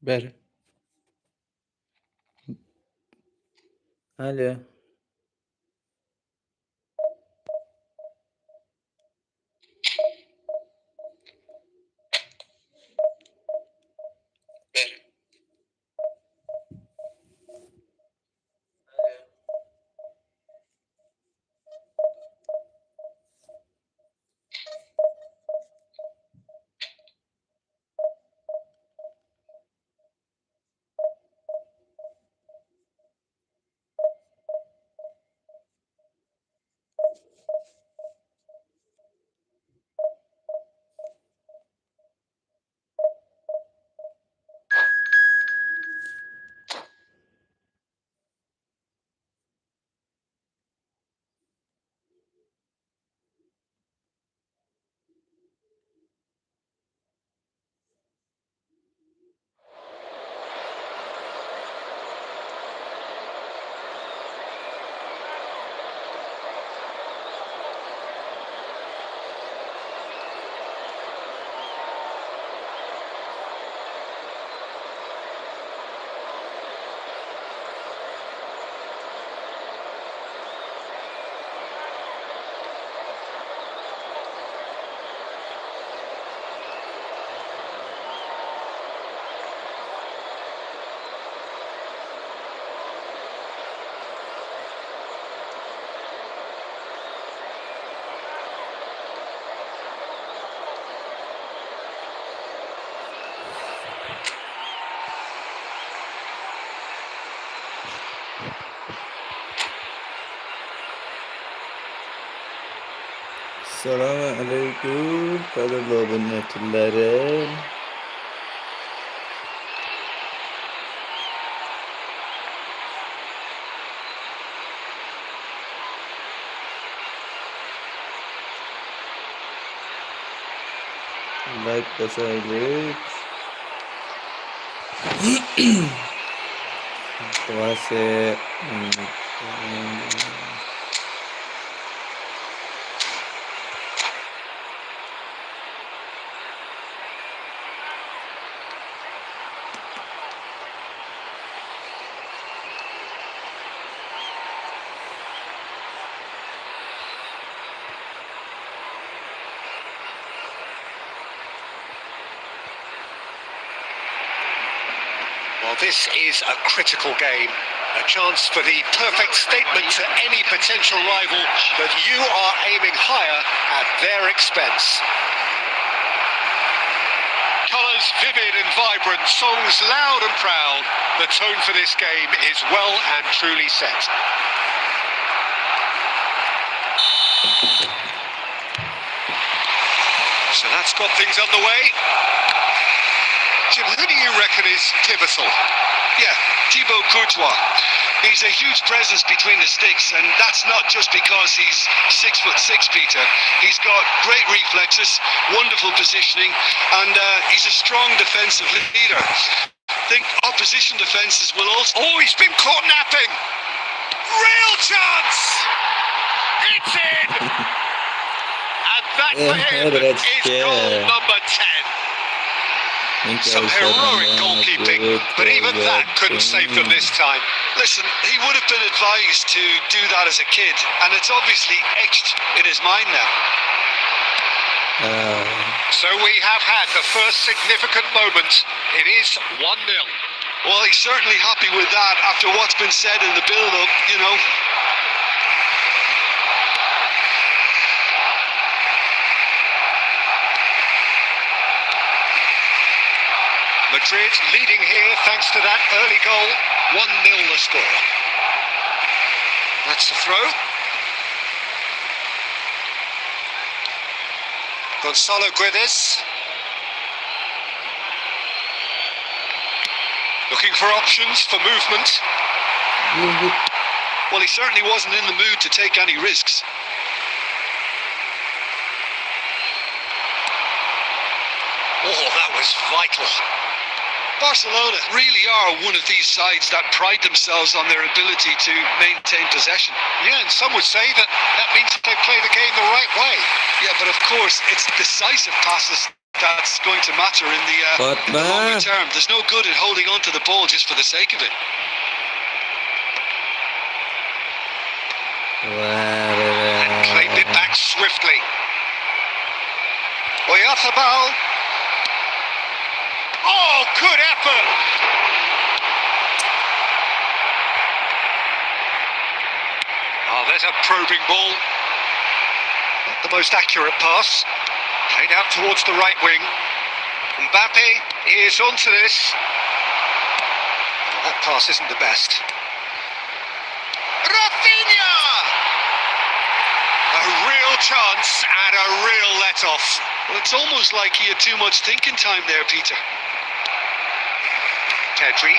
Ver. Alo. Assalamualaikum para penonton. Like kasaylik. Terima Well, this is a critical game, a chance for the perfect statement to any potential rival that you are aiming higher at their expense. Colours vivid and vibrant, songs loud and proud. The tone for this game is well and truly set. So that's got things underway. Jim, who do you reckon is pivotal? Yeah, Thibaut Courtois. He's a huge presence between the sticks, and that's not just because he's 6'6", Peter. He's got great reflexes, wonderful positioning, and he's a strong defensive leader. I think opposition defences will also... Oh, he's been caught napping! Real chance! It's in! And that for him is goal number 10. Some heroic goalkeeping, but even that couldn't save them this time. Listen, he would have been advised to do that as a kid, and it's obviously etched in his mind now. So we have had the first significant moment. It is 1-0. Well, he's certainly happy with that after what's been said in the build-up, you know. Madrid leading here thanks to that early goal. 1-0 the score. That's the throw. Gonzalo Guedes. Looking for options for movement. Well, he certainly wasn't in the mood to take any risks. Oh, that was vital. Barcelona really are one of these sides that pride themselves on their ability to maintain possession. Yeah, and some would say that means they play the game the right way. Yeah, but of course, it's decisive passes that's going to matter in the longer term. There's no good in holding on to the ball just for the sake of it. And claimed it back swiftly. eFOOTBALL. Oh, good effort! Oh, there's a probing ball. Not the most accurate pass. Played out towards the right wing. Mbappe is onto this. That pass isn't the best. Rafinha! A real chance and a real let-off. Well, it's almost like he had too much thinking time there, Peter. Pedri.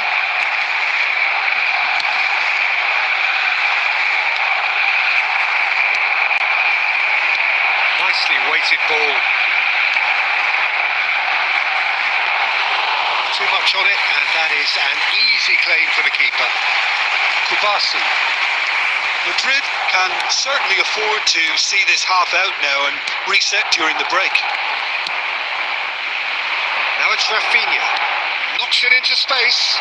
Nicely weighted ball. Too much on it, and that is an easy claim for the keeper. Kubasi. Madrid can certainly afford to see this half out now and reset during the break. Now it's Rafinha. Knocks it into space.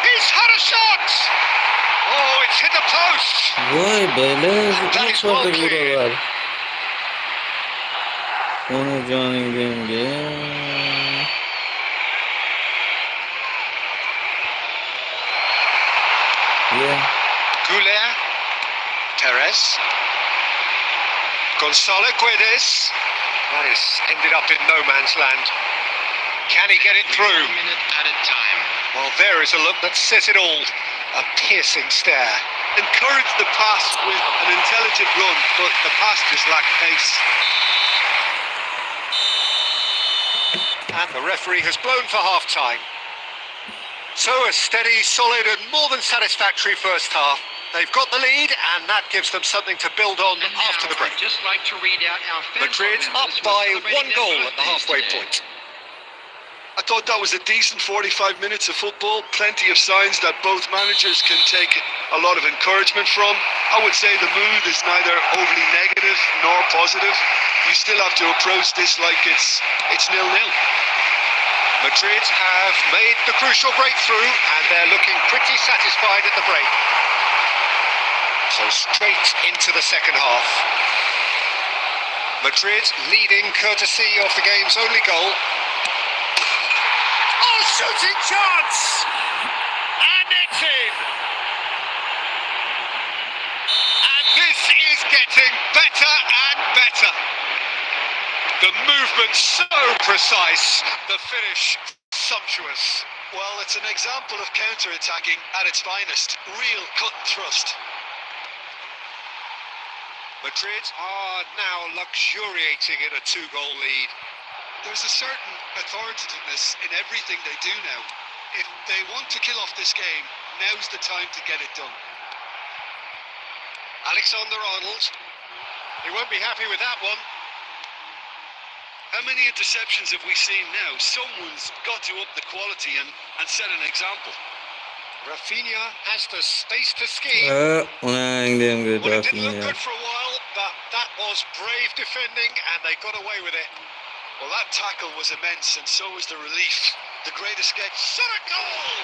He's had a shot! Oh, it's hit the post! Vay beyler, That kaç is well vardı cleared. buralar? Onu canım genge. Yeah. Goulet. Perez. Gonzalo Guedes. That has ended up in no man's land. Can he get it through? 1 minute at a time. Well, there is a look that says it all. A piercing stare. Encouraged the pass with an intelligent run, but the pass just lacked pace. And the referee has blown for half-time. So a steady, solid and more than satisfactory first half. They've got the lead and that gives them something to build on And after the now, break. I'd just like to read out our fan Madrid club up members by who are celebrating 1 goal their at the birthdays halfway today. point. I thought that was a decent 45 minutes of football. Plenty of signs that both managers can take a lot of encouragement from. I would say the mood is neither overly negative nor positive. You still have to approach this like it's 0-0. Madrid have made the crucial breakthrough and they're looking pretty satisfied at the break. So straight into the second half. Madrid leading courtesy of the game's only goal. Oh, shooting chance! And it's in! And this is getting better and better. The movement so precise, the finish sumptuous. Well, it's an example of counter-attacking at its finest. Real cut and thrust. Madrid are now luxuriating in a 2-goal lead. There's a certain authoritativeness in everything they do now. If they want to kill off this game, now's the time to get it done. Alexander-Arnold. He won't be happy with that one. How many interceptions have we seen now? Someone's got to up the quality and set an example. Rafinha has the space to scheme. Ona gidiyorum Well, it didn't Rafinha. look good for a while, but that was brave defending and they got away with it. Well, that tackle was immense and so was the relief. The great escape. Shot a goal!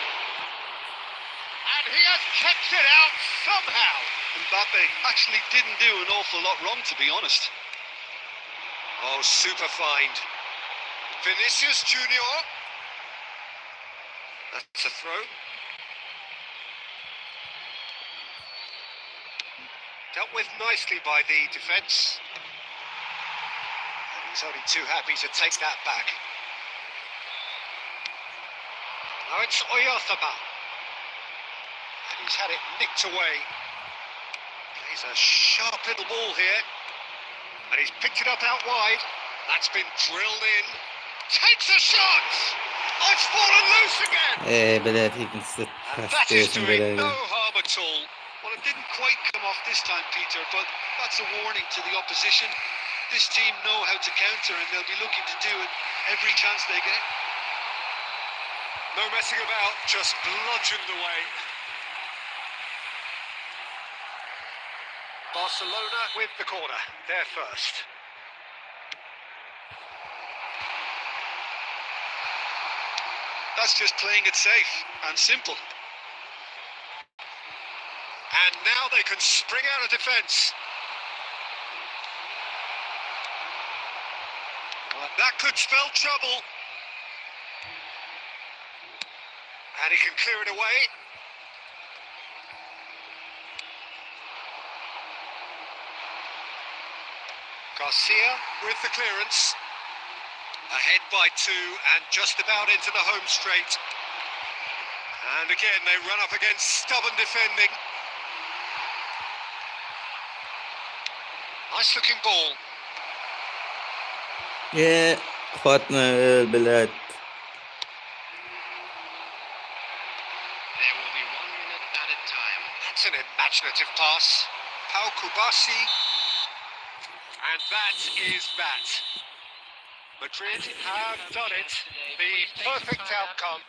And he has kept it out somehow. Mbappe actually didn't do an awful lot wrong, to be honest. Oh, super find. Vinicius Junior. That's a throw. Dealt with nicely by the defence. And he's only too happy to take that back. Now it's eFOOTBALL. And he's had it nicked away. He's a sharp little ball here. And he's picked it up out wide. That's been drilled in. Takes a shot! Oh, it's fallen loose again! Beyler hepinizi And that is kastıyorum doing beyler. no harm at all. Well, it didn't quite come off this time, Peter, but that's a warning to the opposition. This team know how to counter and they'll be looking to do it every chance they get. No messing about, just bludgeoned away. Barcelona with the corner, they're first. That's just playing it safe and simple. And now they can spring out of defence. Well, that could spell trouble. And he can clear it away. Garcia with the clearance. Ahead by 2 and just about into the home straight. And again, they run up against stubborn defending. Nice looking ball. يا اخواتنا البلاد. There will be 1 minute added time. That's an imaginative pass. Pau Kubasi. And that is that. Madrid have done it. The perfect outcome.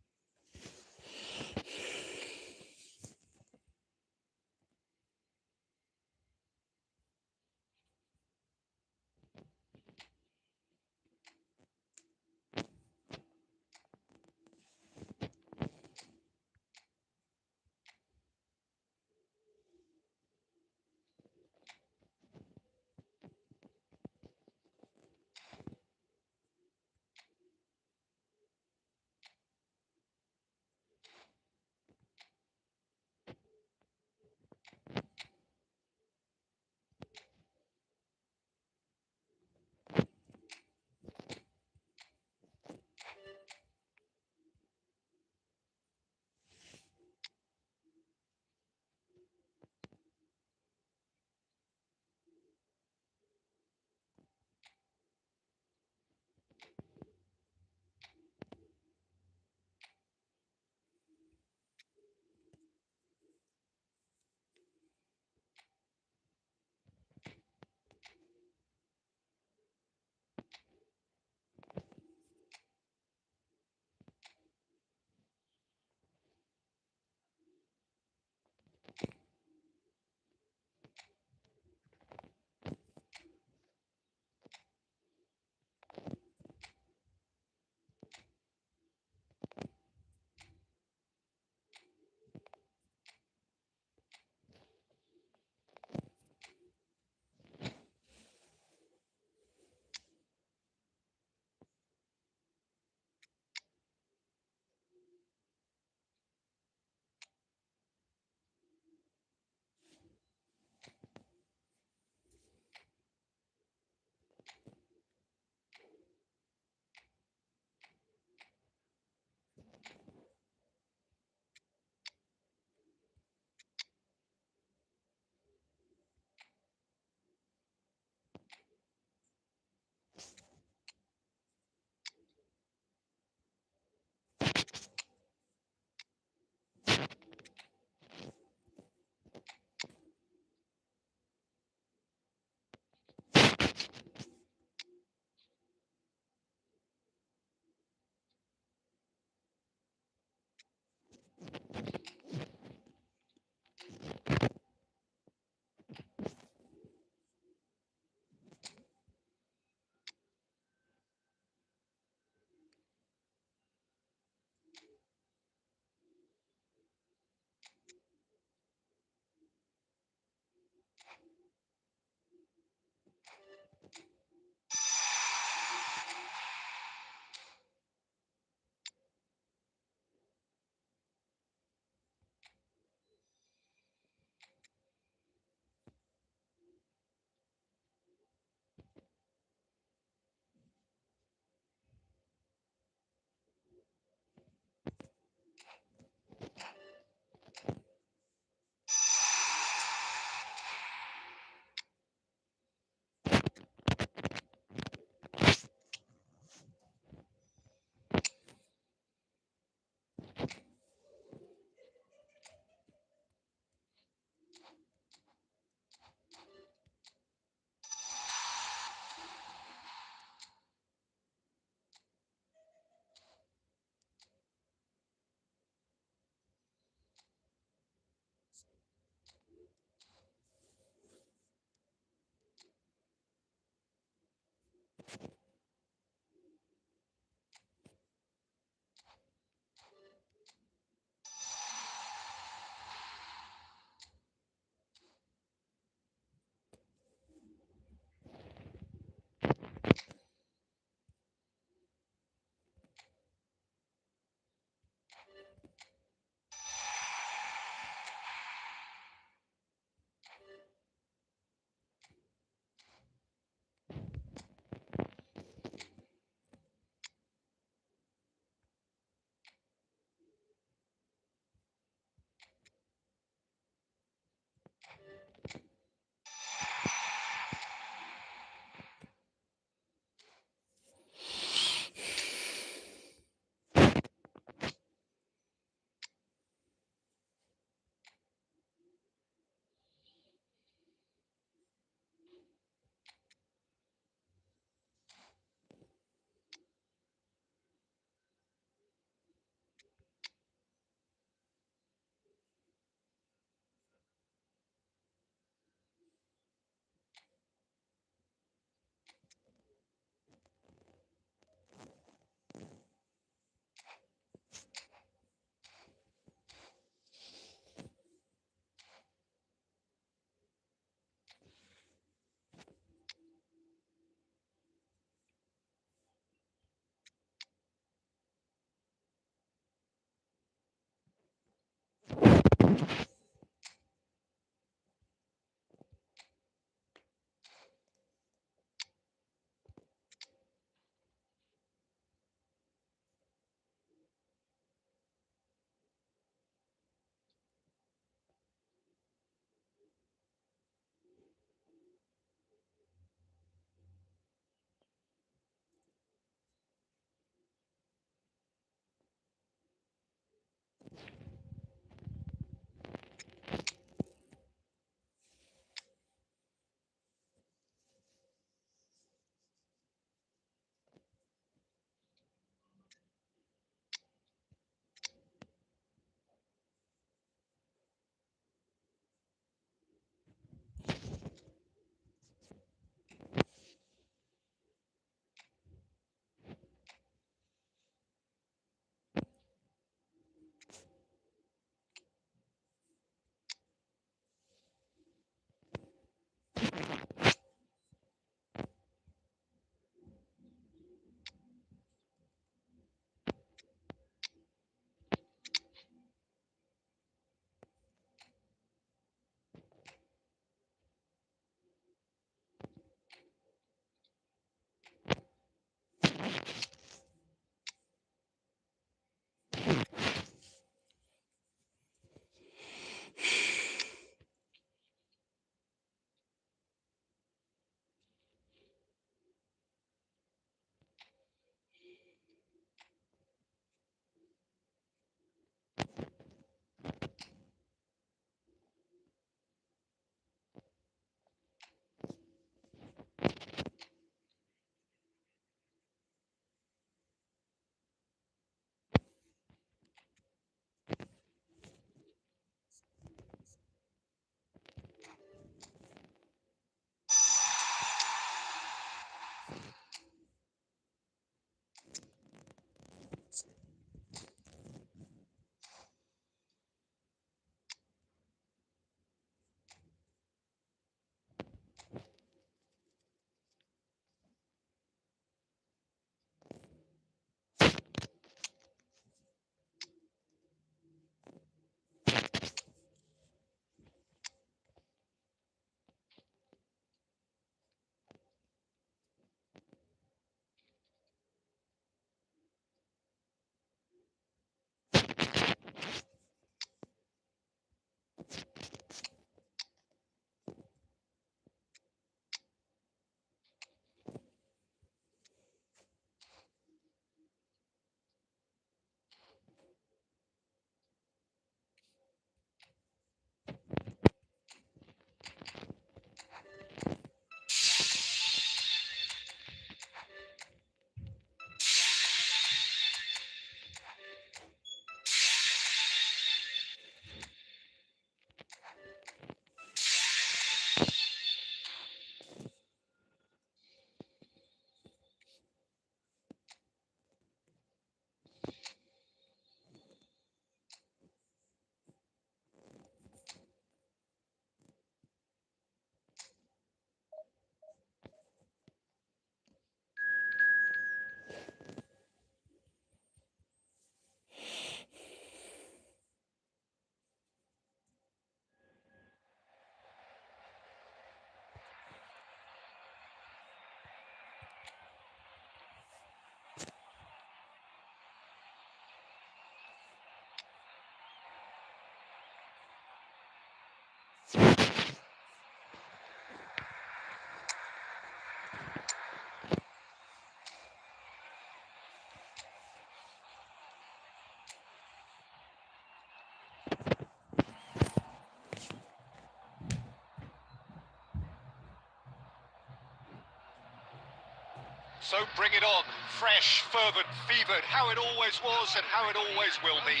So bring it on, fresh, fervent, fevered, how it always was and how it always will be.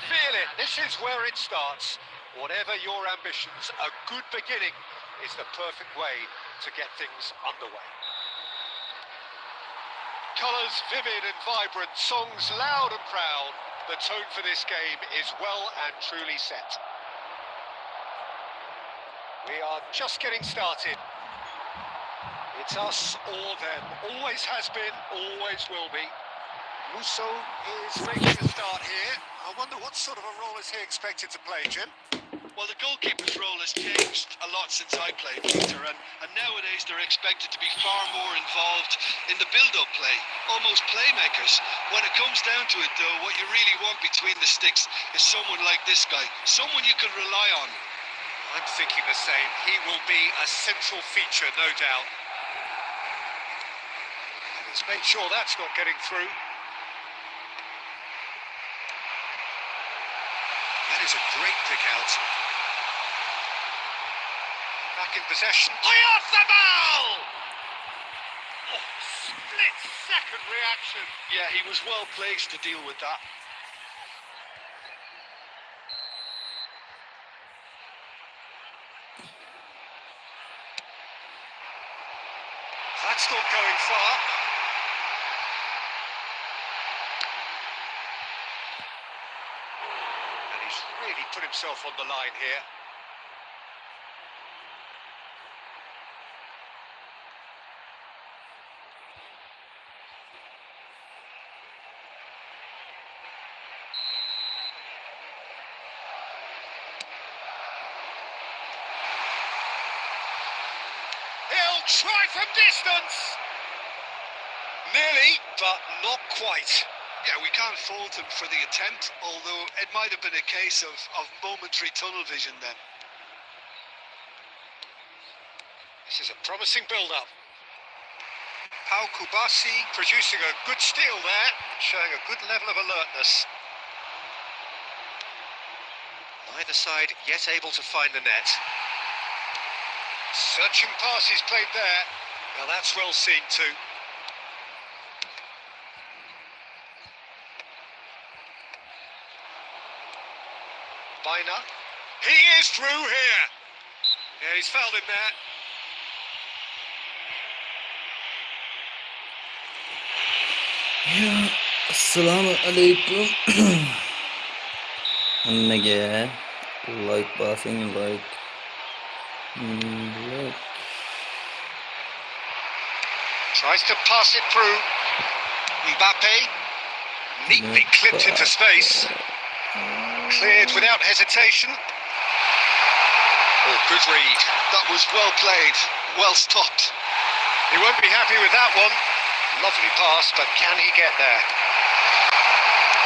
Feel it, this is where it starts. Whatever your ambitions, a good beginning is the perfect way to get things underway. Colours vivid and vibrant, songs loud and proud. The tone for this game is well and truly set. We are just getting started. It's us or them, always has been, always will be. Musso is making a start here. I wonder what sort of a role is he expected to play, Jim? Well, the goalkeeper's role has changed a lot since I played, Peter, and nowadays they're expected to be far more involved in the build-up play, almost playmakers. When it comes down to it, though, what you really want between the sticks is someone like this guy, someone you can rely on. I'm thinking the same. He will be a central feature, no doubt. And he's made sure that's not getting through. That is a great pick out. Back in possession. eFOOTBALL! Oh, split-second reaction. Yeah, he was well placed to deal with that. That's not going far. And he's really put himself on the line here. He'll try from distance. Nearly, but not quite. Yeah, we can't fault him for the attempt, although it might have been a case of momentary tunnel vision then. This is a promising build-up. Pau Kubasi producing a good steal there, showing a good level of alertness. Neither side yet able to find the net. Searching passes played there. Well, that's well seen too. Bina. He is through here. Yeah, he's fouled him there. Ya, assalomu alaykum. Hammaga like bosing, like. Tries to pass it through. Mbappe neatly clipped into space. Cleared without hesitation. Oh, good read. That was well played, well stopped. He won't be happy with that one. Lovely pass, but can he get there?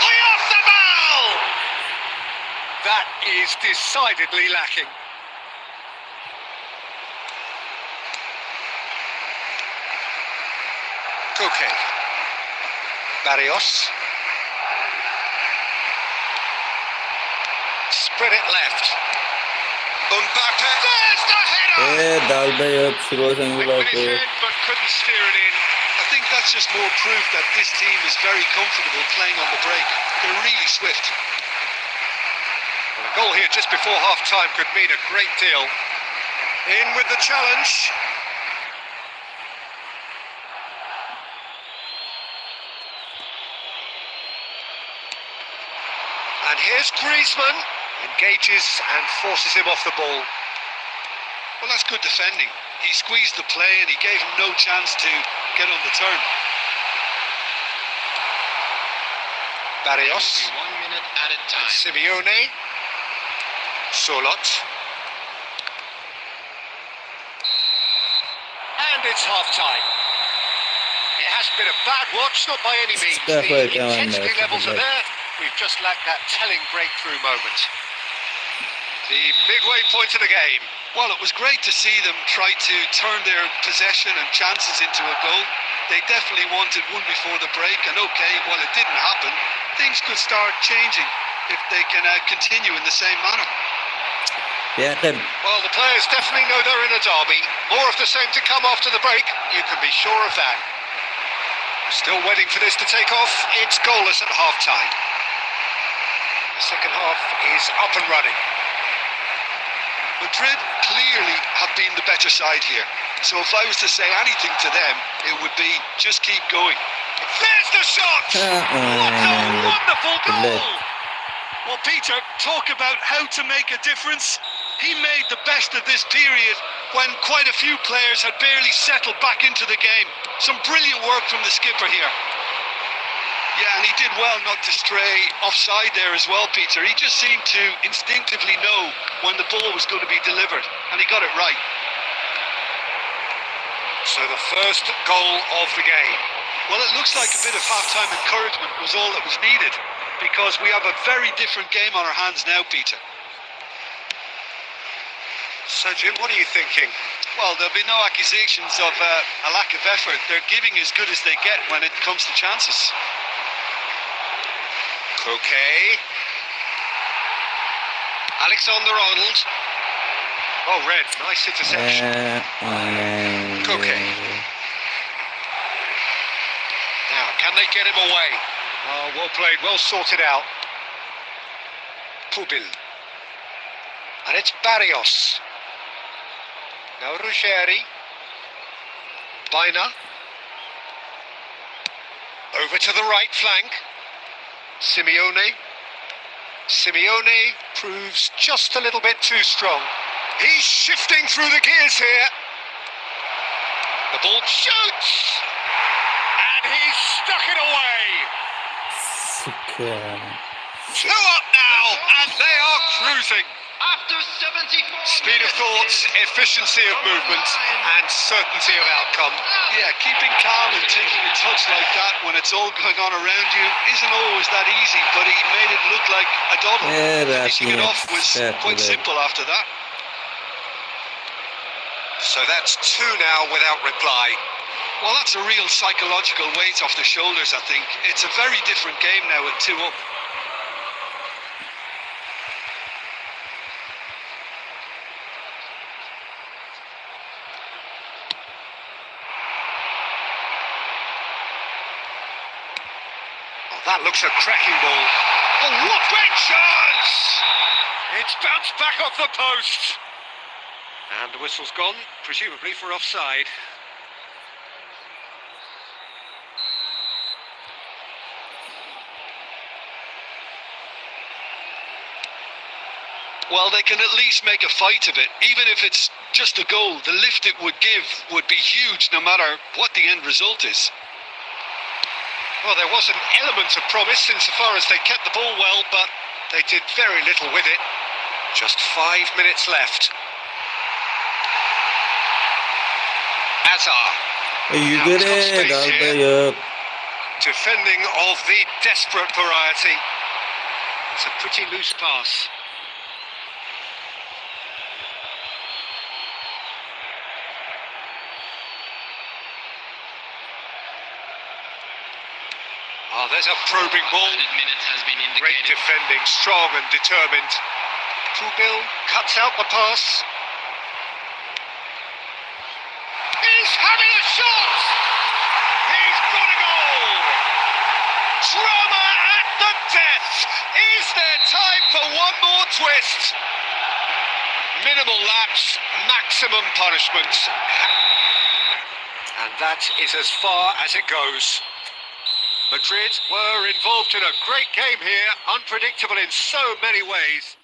eFOOTBALL! That is decidedly lacking. Koke. Barrios. Spread it left. Mbappe. There's the header! Dalba yok, şurasını With his bırakıyor. head, but couldn't steer it in. I think that's just more proof that this team is very comfortable playing on the break. They're really swift. Well, a goal here just before half-time could mean a great deal. In with the challenge. And here's Griezmann. Engages and forces him off the ball. Well, that's good defending. He squeezed the play and he gave him no chance to get on the turn. Barrios. 1 minute at a time. Simeone. Solot. And it's half-time. It hasn't been a bad watch, not by any means. The intensity levels are there. We've just lacked that telling breakthrough moment. The midway point of the game. Well, it was great to see them try to turn their possession and chances into a goal. They definitely wanted one before the break, and okay, while it didn't happen, things could start changing if they can continue in the same manner. Well, the players definitely know they're in a derby. More of the same to come after the break, you can be sure of that. Still waiting for this to take off. It's goalless at half-time. The second half is up and running. Madrid clearly have been the better side here. So if I was to say anything to them, it would be just keep going. There's the shot! What a wonderful goal! Well, Peter, talk about how to make a difference. He made the best of this period when quite a few players had barely settled back into the game. Some brilliant work from the skipper here. Yeah, and he did well not to stray offside there as well, Peter. He just seemed to instinctively know when the ball was going to be delivered, and he got it right. So the first goal of the game. Well, it looks like a bit of half-time encouragement was all that was needed, because we have a very different game on our hands now, Peter. So, Jim, what are you thinking? Well, there'll be no accusations of a lack of effort. They're giving as good as they get when it comes to chances. Croquet. Alexander-Arnold. Oh, Red, nice interception. Croquet. Now, can they get him away? Oh, well played, well sorted out. Pubil. And it's Barrios. Now Ruggeri. Baina. Over to the right flank. Simeone. Simeone proves just a little bit too strong. He's shifting through the gears here. The ball shoots! And he's stuck it away. Two up now, and they are cruising. After 74 Speed of thoughts, efficiency of movement, and certainty of outcome. Yeah, keeping calm and taking a touch like that when it's all going on around you isn't always that easy, but he made it look like a double. Finishing it off was quite simple after that. So that's two now without reply. Well, that's a real psychological weight off the shoulders, I think. It's a very different game now with two up. Oh, that looks a cracking ball. Oh, what great chance! It's bounced back off the post. And the whistle's gone, presumably for offside. Well, they can at least make a fight of it. Even if it's just a goal, the lift it would give would be huge no matter what the end result is. Well, there was an element of promise insofar as they kept the ball well, but they did very little with it. Just 5 minutes left. Azar. You Now, get tough it, space I'll here. pay up. Defending of the desperate variety. It's a pretty loose pass. Oh, there's a probing ball. minute has been Great indicated. defending, strong and determined. Pubil cuts out the pass. He's having a shot! He's got a goal! Drama at the death! Is there time for one more twist? Minimal lapse, maximum punishment. And that is as far as it goes. Madrid were involved in a great game here, unpredictable in so many ways.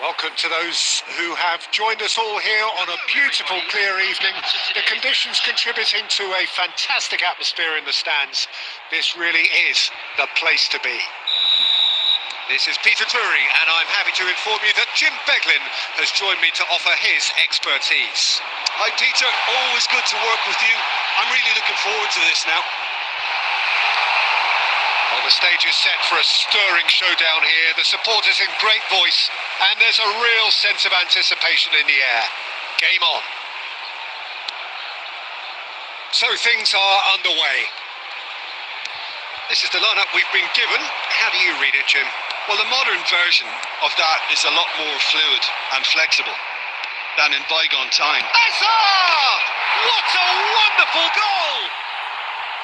Welcome to those who have joined us all here on a beautiful, clear evening. The conditions contributing to a fantastic atmosphere in the stands. This really is the place to be. This is Peter Drury, and I'm happy to inform you that Jim Beglin has joined me to offer his expertise. Hi, Peter. Always good to work with you. I'm really looking forward to this now. Well, the stage is set for a stirring showdown here. The supporters in great voice, and there's a real sense of anticipation in the air. Game on. So things are underway. This is the lineup we've been given. How do you read it, Jim? Well, the modern version of that is a lot more fluid and flexible than in bygone time. Azar! What a wonderful goal!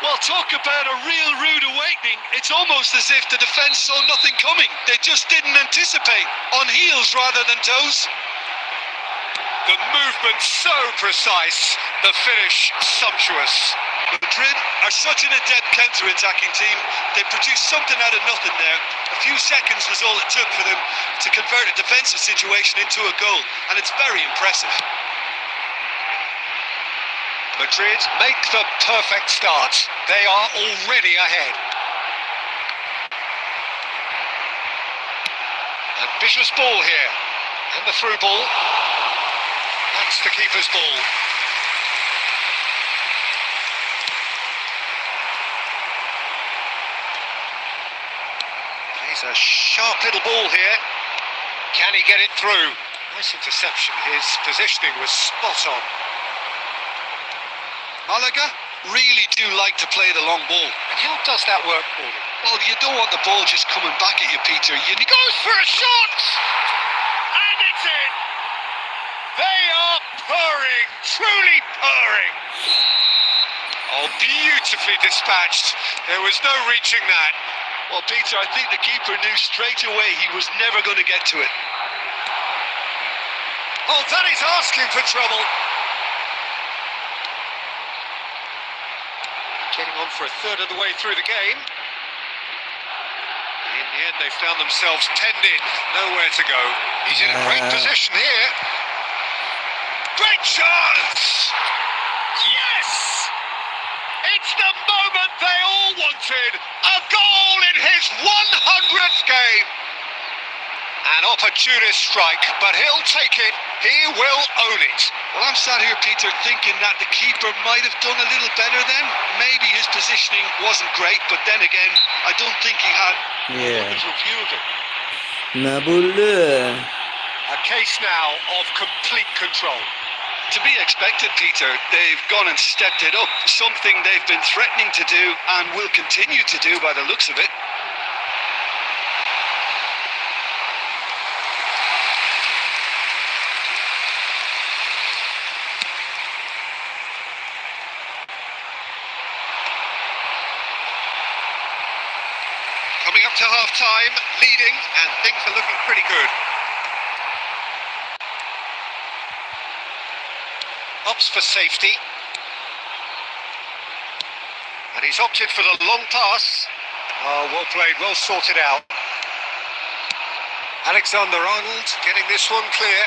Well, talk about a real rude awakening. It's almost as if the defence saw nothing coming. They just didn't anticipate. On heels rather than toes. The movement so precise, the finish sumptuous. Madrid are such an adept counter-attacking team. They produced something out of nothing there. A few seconds was all it took for them to convert a defensive situation into a goal, and it's very impressive. Madrid make the perfect start. They are already ahead. Ambitious ball here. And the through ball. That's the keeper's ball. Plays a sharp little ball here. Can he get it through? Nice interception. His positioning was spot on. Malaga really do like to play the long ball. And how does that work for them? Well, you don't want the ball just coming back at you, Peter. You Goes for a shot! And it's in! They are purring, truly purring. Oh, beautifully dispatched. There was no reaching that. Well, Peter, I think the keeper knew straight away he was never going to get to it. Oh, that is asking for trouble. Getting on for a third of the way through the game. In the end, they found themselves penned in, nowhere to go. He's in a great position here. Great chance! Yes! It's the moment they all wanted. A goal in his 100th game. An opportunist strike, but he'll take it. He will own it. Well, I'm sat here, Peter, thinking that the keeper might have done a little better then. Maybe his positioning wasn't great, but then again, I don't think he had a wonderful view of it. Nabulu. A case now of complete control. To be expected, Peter. They've gone and stepped it up. Something they've been threatening to do and will continue to do by the looks of it. Coming up to half-time, leading, and things are looking pretty good. Opts for safety. And he's opted for the long pass. Oh, well played, well sorted out. Alexander-Arnold getting this one clear.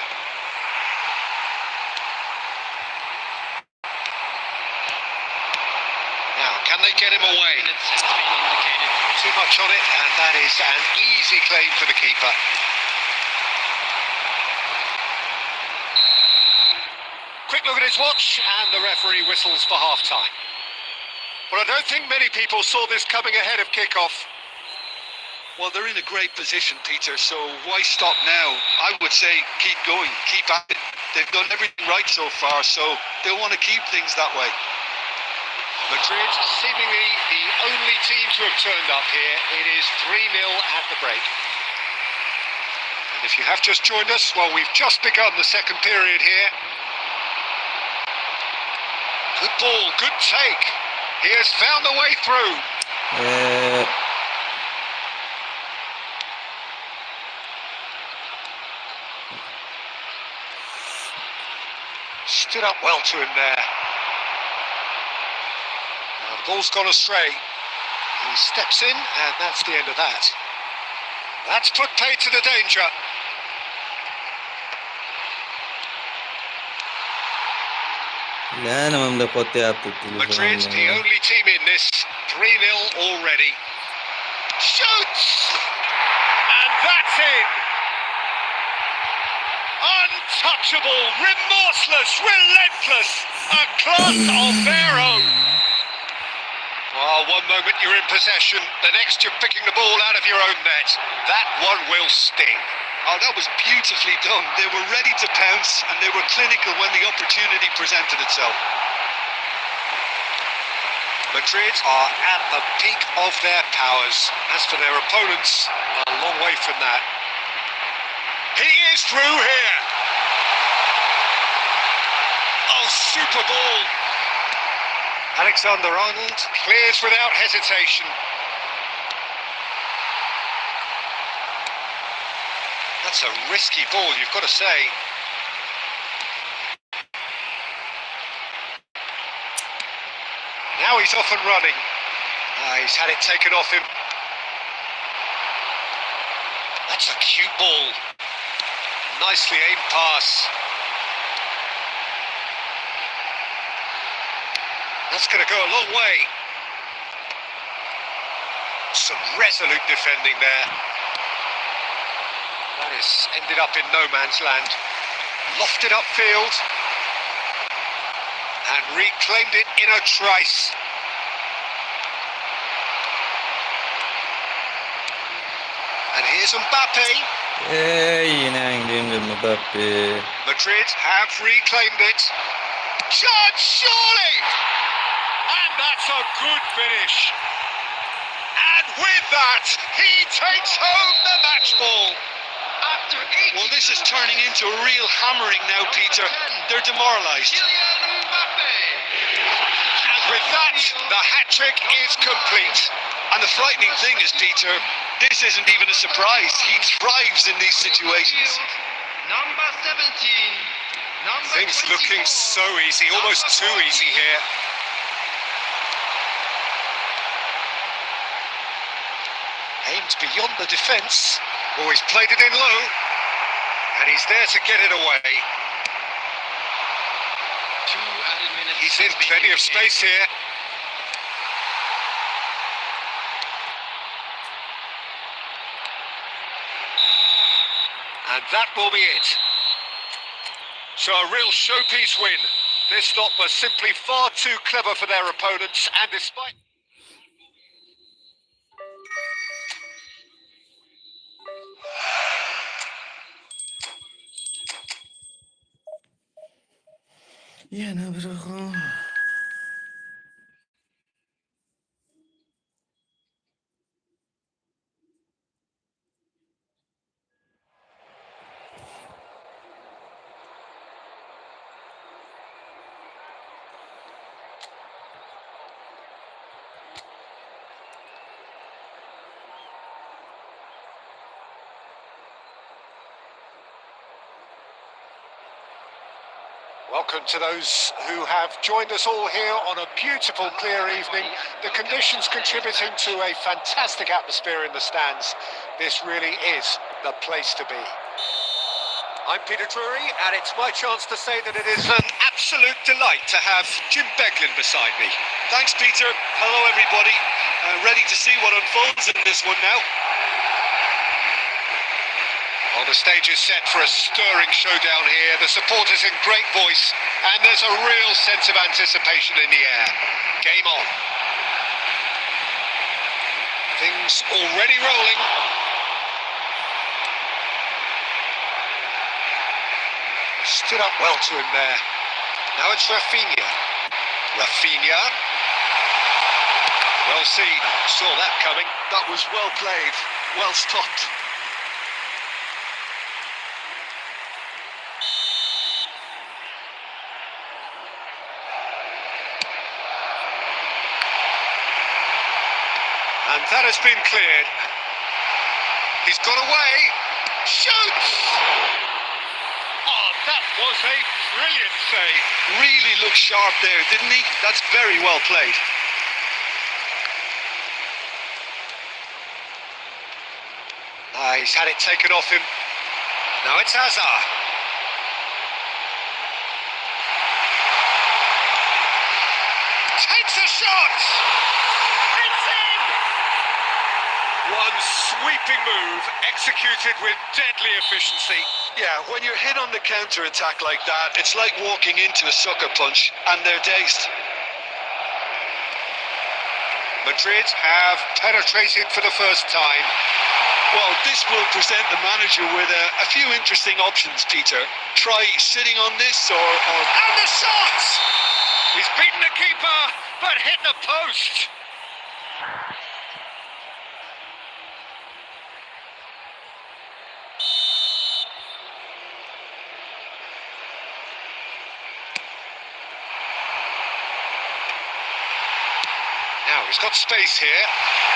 Now, can they get him away? Too much on it, and that is an easy claim for the keeper. Quick look at his watch, and the referee whistles for half-time. But I don't think many people saw this coming ahead of kick-off. Well, they're in a great position, Peter, so why stop now? I would say keep going, keep at it. They've done everything right so far, so they'll want to keep things that way. Madrid, seemingly the only team to have turned up here. It is 3-0 at the break. And if you have just joined us, well, we've just begun the second period here. Good ball, good take. He has found a way through. Stood up well to him there. Now the ball's gone astray. He steps in, and that's the end of that. That's put paid to the danger. Madrid, the only team in this, 3-0 already. Shoots! And that's in! Untouchable, remorseless, relentless, a class of their own. Well, one moment you're in possession, the next you're picking the ball out of your own net. That one will sting. Oh, that was beautifully done. They were ready to pounce, and they were clinical when the opportunity presented itself. Madrid are at the peak of their powers. As for their opponents, a long way from that. He is through here. Oh, super ball. Alexander-Arnold clears without hesitation. That's a risky ball, you've got to say. Now he's off and running. He's had it taken off him. That's a cute ball. Nicely aimed pass. That's going to go a long way. Some resolute defending there. That has ended up in no man's land. Lofted upfield. And reclaimed it in a trice. And here's Mbappe. Yine indiğim Mbappe. Madrid have reclaimed it. Shot, surely! And that's a good finish. And with that, he takes home the match ball. After 8. Well, this is turning into a real hammering now, Peter. They're demoralised. Kylian Mbappe. And with that, the hat-trick is complete. And the frightening thing is, Peter, this isn't even a surprise. He thrives in these situations. Number 17. Number Things 24. looking so easy, almost too easy here. Aimed beyond the defence. Oh, he's played it in low. And he's there to get it away. 2 added minutes. He's in plenty of space here. And that will be it. So a real showpiece win. This lot was simply far too clever for their opponents, and despite... Yine bırakın. Welcome to those who have joined us all here on a beautiful, clear evening. The conditions contributing to a fantastic atmosphere in the stands. This really is the place to be. I'm Peter Drury, and it's my chance to say that it is an absolute delight to have Jim Beglin beside me. Thanks, Peter. Hello, everybody. Ready to see what unfolds in this one now. Well, the stage is set for a stirring showdown here. The supporters in great voice, and there's a real sense of anticipation in the air. Game on. Things already rolling. Stood up well to him there. Now it's Rafinha. Rafinha. Well seen. Saw that coming. That was well played. Well stopped. And that has been cleared. He's got away. Shoots! Oh, that was a brilliant save. Really looked sharp there, didn't he? That's very well played. He's had it taken off him. Now it's Hazard. Takes a shot! It's in! One sweeping move, executed with deadly efficiency. Yeah, when you're hit on the counter-attack like that, it's like walking into a sucker punch, and they're dazed. Madrid have penetrated for the first time. Well, this will present the manager with a few interesting options, Peter. Try sitting on this or... And the shot! He's beaten the keeper, but hit the post. Now he's got space here.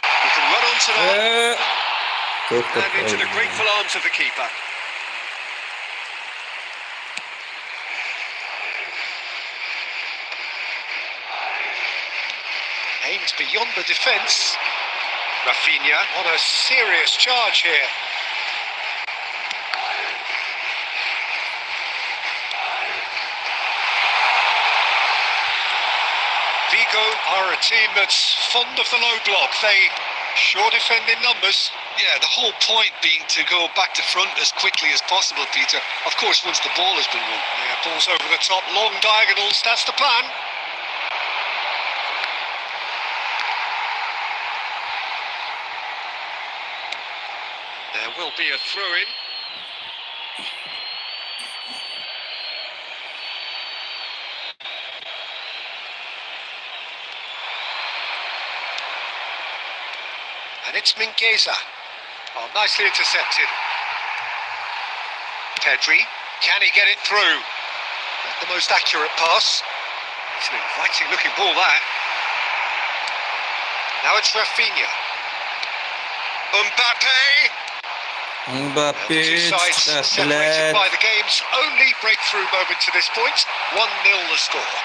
He can run onto that Çok da and into the grateful arms of the keeper. Aimed beyond the defence. Rafinha on a serious charge here. Vigo are a team that's fond of the low block. They sure defend in numbers. Yeah, the whole point being to go back to front as quickly as possible, Peter. Of course, once the ball has been won. Yeah, balls over the top, long diagonals, that's the plan. There will be a throw-in. And it's Mingueza. Oh, nicely intercepted. Pedri, can he get it through? Not the most accurate pass. It's an inviting looking ball, that. Now it's Rafinha. Mbappe Two sides separated by the game's only breakthrough moment to this point. 1-0 the score.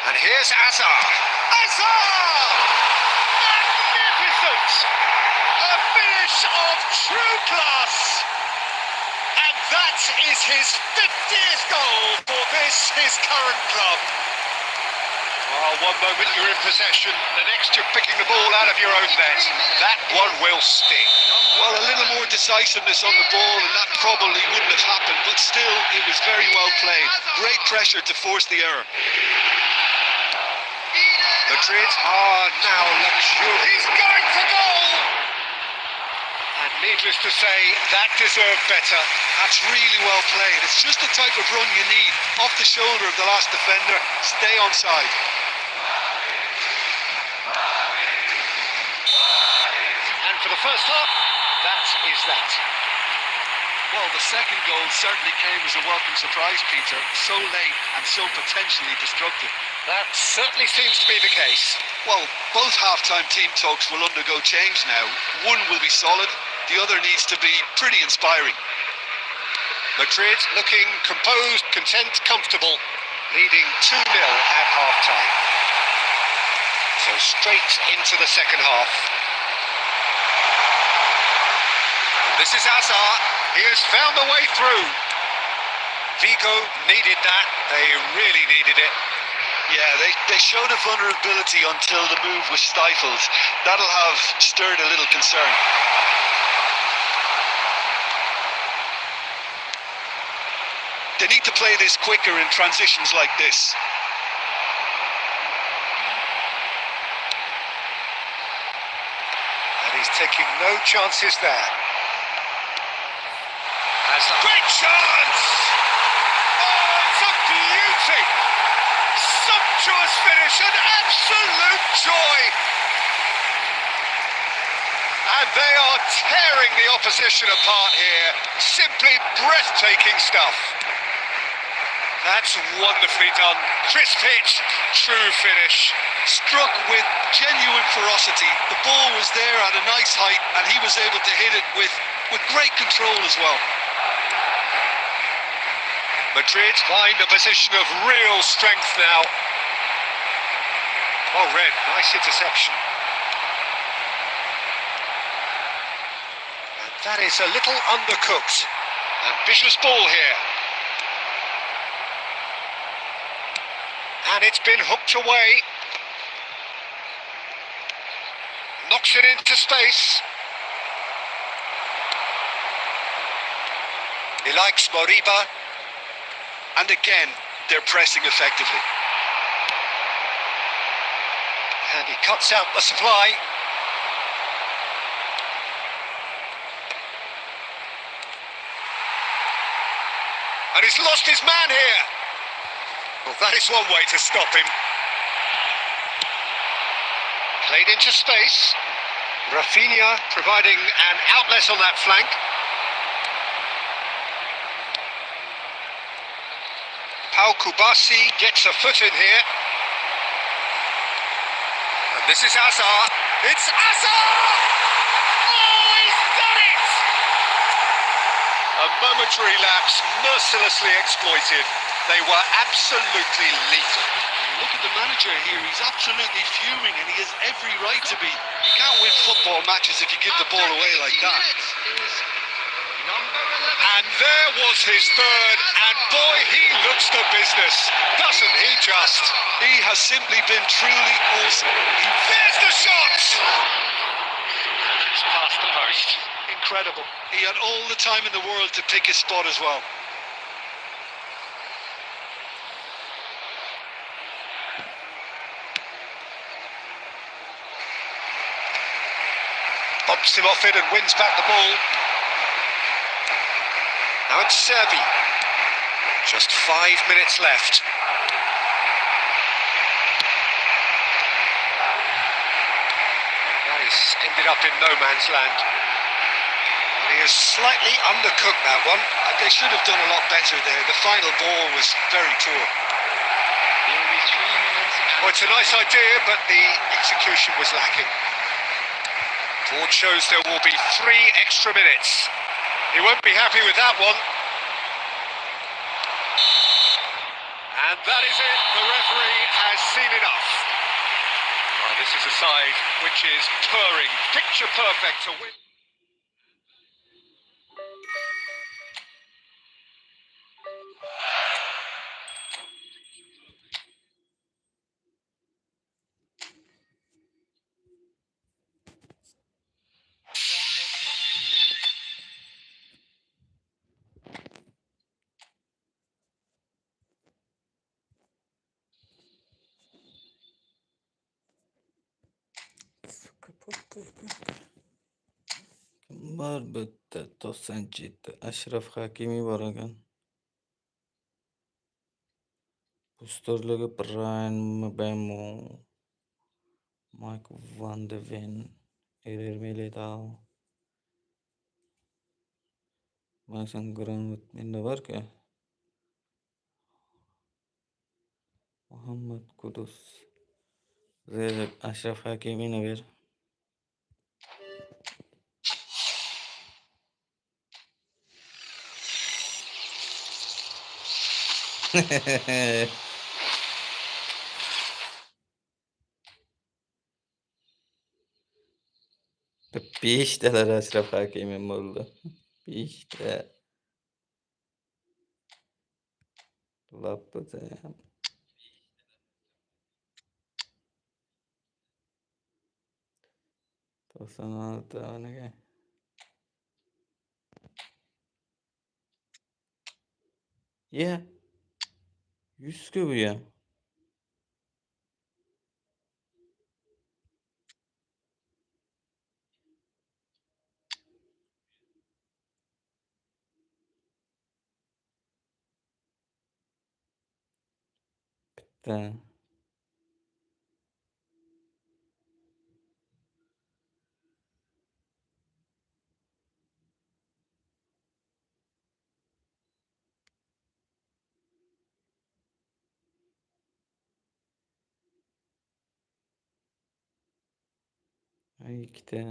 And here's Hazard. Hazard! Magnificent! A finish of true class. And that is his 50th goal for this, his current club. Oh, one moment you're in possession, the next you're picking the ball out of your own net. That one will sting. Well, a little more decisiveness on the ball, and that probably wouldn't have happened, but still, it was very well played. Great pressure to force the error. Madrid are now luxurious. He's going for goal! And needless to say, that deserved better. That's really well played. It's just the type of run you need. Off the shoulder of the last defender, stay onside. And for the first half, that is that. Well, the second goal certainly came as a welcome surprise, Peter. So late and so potentially destructive. That certainly seems to be the case. Well, both half-time team talks will undergo change now. One will be solid, the other needs to be pretty inspiring. Madrid looking composed, content, comfortable, leading 2-0 at half-time. So straight into the second half. This is Hazard. He has found the way through. Vigo needed that. They really needed it. Yeah, they showed a vulnerability until the move was stifled. That'll have stirred a little concern. They need to play this quicker in transitions like this. And he's taking no chances there. Hazard. Great chance! Oh, it's a beauty! Sumptuous finish, an absolute joy! And they are tearing the opposition apart here. Simply breathtaking stuff. That's wonderfully done. Crisp hit, true finish. Struck with genuine ferocity. The ball was there at a nice height, and he was able to hit it with great control as well. Madrid find a position of real strength now. Oh, Red, nice interception. And that is a little undercooked. Ambitious ball here. And it's been hooked away. Knocks it into space. He likes Moriba. And again, they're pressing effectively. And he cuts out the supply. And he's lost his man here. Well, that is one way to stop him. Played into space. Rafinha providing an outlet on that flank. Pau Kubasi gets a foot in here. And This is Hazard. It's Hazard! Oh, he's done it! A momentary lapse mercilessly exploited. They were absolutely lethal. Look at the manager here, he's absolutely fuming and he has every right to be. You can't win football matches if you give the ball away like that. Number 11. And there was his third, and boy, he looks the business, doesn't he just? He has simply been truly awesome. There's the shot! It's past the post. Incredible. He had all the time in the world to pick his spot as well. Bumps him off it and wins back the ball. Now it's Servi. Just 5 minutes left. That is ended up in no man's land. He has slightly undercooked that one. They should have done a lot better there. The final ball was very poor. There will be 3 minutes. Well, it's a nice idea, but the execution was lacking. Board shows there will be 3 extra minutes. He won't be happy with that one. And that is it. The referee has seen enough. Well, this is a side which is purring, picture perfect to win. Bor bitta 97 Ashraf Hakimi bor ekan. Ustorligi Brian Mbeumo, Mike Van de Ven, Eder Militao, Mason Greenwood menda bor-ku. Muhammad Kudus. Zeyda Ashraf Hakimi'ni ver. Beshtalar Ashraf Hakimi bo'ldi. 5 ta. Lapida ham. To'qson olti onaga. Ya. 100 ku bu ham. Bitta. Ikkita.